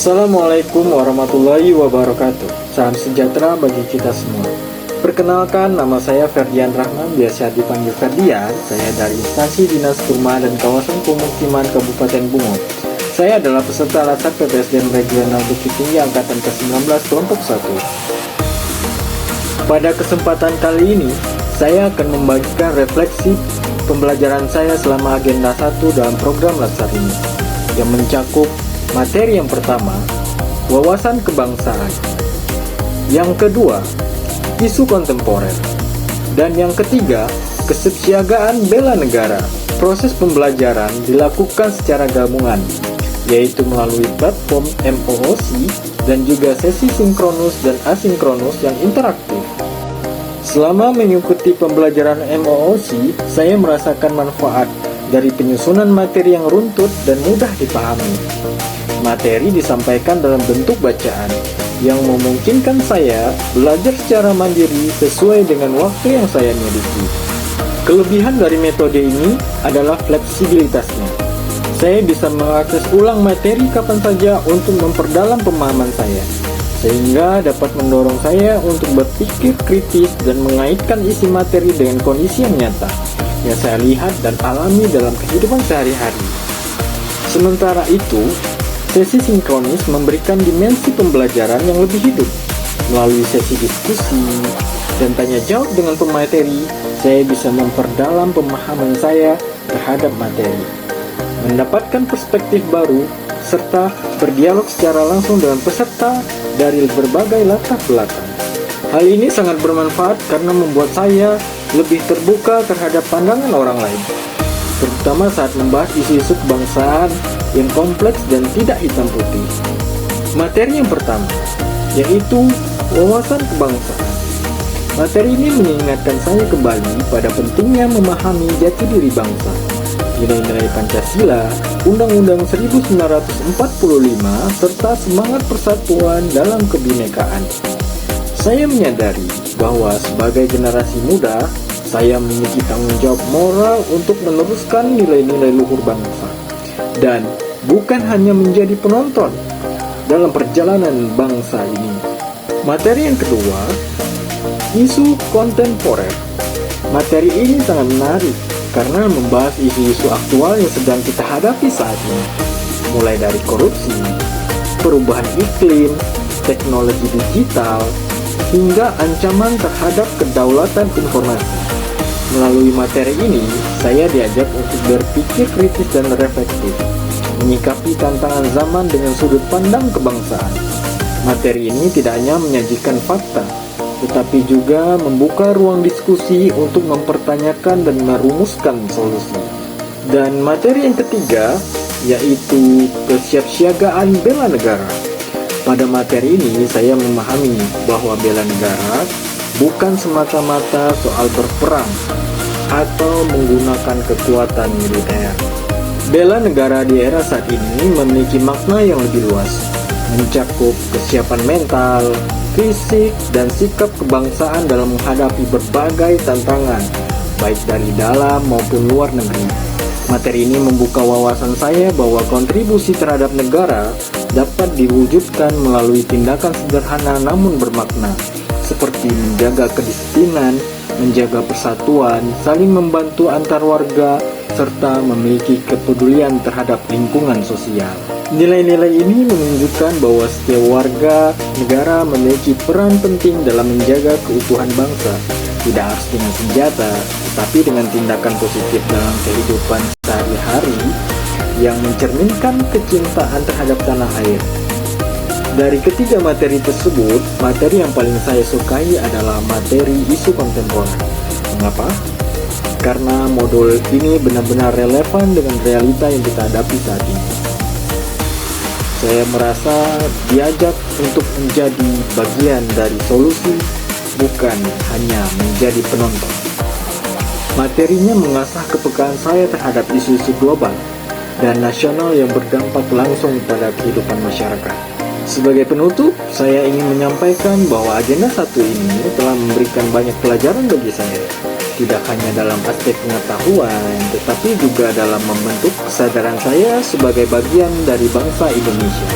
Assalamualaikum warahmatullahi wabarakatuh. Salam sejahtera bagi kita semua. Perkenalkan, nama saya Ferdian Rahman, biasa dipanggil Ferdian. Saya dari Instansi Dinas Perumahan dan Kawasan Pemukiman Kabupaten Bungo. Saya adalah peserta Lasak PPSDM Regional Bukit Tinggi Angkatan ke-19 Kelompok 1. Pada kesempatan kali ini, saya akan membagikan refleksi pembelajaran saya selama agenda 1 dalam program Latsar ini, yang mencakup materi yang pertama, wawasan kebangsaan. Yang kedua, isu kontemporer. Dan yang ketiga, kesiapsiagaan bela negara. Proses pembelajaran dilakukan secara gabungan, yaitu melalui platform MOOC dan juga sesi sinkronus dan asinkronus yang interaktif. Selama mengikuti pembelajaran MOOC, saya merasakan manfaat dari penyusunan materi yang runtut dan mudah dipahami. Materi disampaikan dalam bentuk bacaan yang memungkinkan saya belajar secara mandiri sesuai dengan waktu yang saya miliki. Kelebihan dari metode ini adalah fleksibilitasnya. Saya bisa mengakses ulang materi kapan saja untuk memperdalam pemahaman saya, sehingga dapat mendorong saya untuk berpikir kritis dan mengaitkan isi materi dengan kondisi yang nyata yang saya lihat dan alami dalam kehidupan sehari-hari. Sementara itu, sesi sinkronis memberikan dimensi pembelajaran yang lebih hidup. Melalui sesi diskusi dan tanya jawab dengan pemateri, saya bisa memperdalam pemahaman saya terhadap materi, mendapatkan perspektif baru, serta berdialog secara langsung dengan peserta dari berbagai latar belakang. Hal ini sangat bermanfaat karena membuat saya lebih terbuka terhadap pandangan orang lain, terutama saat membahas isu-isu kebangsaan yang kompleks dan tidak hitam putih. Materi yang pertama, yaitu wawasan kebangsaan. Materi ini mengingatkan saya kembali pada pentingnya memahami jati diri bangsa, nilai-nilai Pancasila, Undang-Undang 1945, serta semangat persatuan dalam kebinekaan. Saya menyadari bahwa sebagai generasi muda, saya memiliki tanggung jawab moral untuk meneruskan nilai-nilai luhur bangsa, dan bukan hanya menjadi penonton dalam perjalanan bangsa ini. Materi yang kedua, isu kontemporer. Materi ini sangat menarik karena membahas isu-isu aktual yang sedang kita hadapi saat ini, mulai dari korupsi, perubahan iklim, teknologi digital, hingga ancaman terhadap kedaulatan informasi. Melalui materi ini, saya diajak untuk berpikir kritis dan reflektif, menyikapi tantangan zaman dengan sudut pandang kebangsaan. Materi ini tidak hanya menyajikan fakta, tetapi juga membuka ruang diskusi untuk mempertanyakan dan merumuskan solusi. Dan materi yang ketiga, yaitu kesiapsiagaan bela negara. Pada materi ini, saya memahami bahwa bela negara bukan semata-mata soal berperang atau menggunakan kekuatan militer. Bela negara di era saat ini memiliki makna yang lebih luas, mencakup kesiapan mental, fisik, dan sikap kebangsaan dalam menghadapi berbagai tantangan, baik dari dalam maupun luar negeri. Materi ini membuka wawasan saya bahwa kontribusi terhadap negara dapat diwujudkan melalui tindakan sederhana namun bermakna, seperti menjaga kedisiplinan, menjaga persatuan, saling membantu antar warga, serta memiliki kepedulian terhadap lingkungan sosial. Nilai-nilai ini menunjukkan bahwa setiap warga negara memiliki peran penting dalam menjaga keutuhan bangsa, tidak harus dengan senjata, tetapi dengan tindakan positif dalam kehidupan sehari-hari yang mencerminkan kecintaan terhadap tanah air. Dari ketiga materi tersebut, materi yang paling saya sukai adalah materi isu kontemporer. Mengapa? Karena modul ini benar-benar relevan dengan realita yang kita hadapi saat ini. Saya merasa diajak untuk menjadi bagian dari solusi, bukan hanya menjadi penonton. Materinya mengasah kepekaan saya terhadap isu-isu global dan nasional yang berdampak langsung pada kehidupan masyarakat. Sebagai penutup, saya ingin menyampaikan bahwa agenda 1 ini telah memberikan banyak pelajaran bagi saya. Tidak hanya dalam aspek pengetahuan, tetapi juga dalam membentuk kesadaran saya sebagai bagian dari bangsa Indonesia.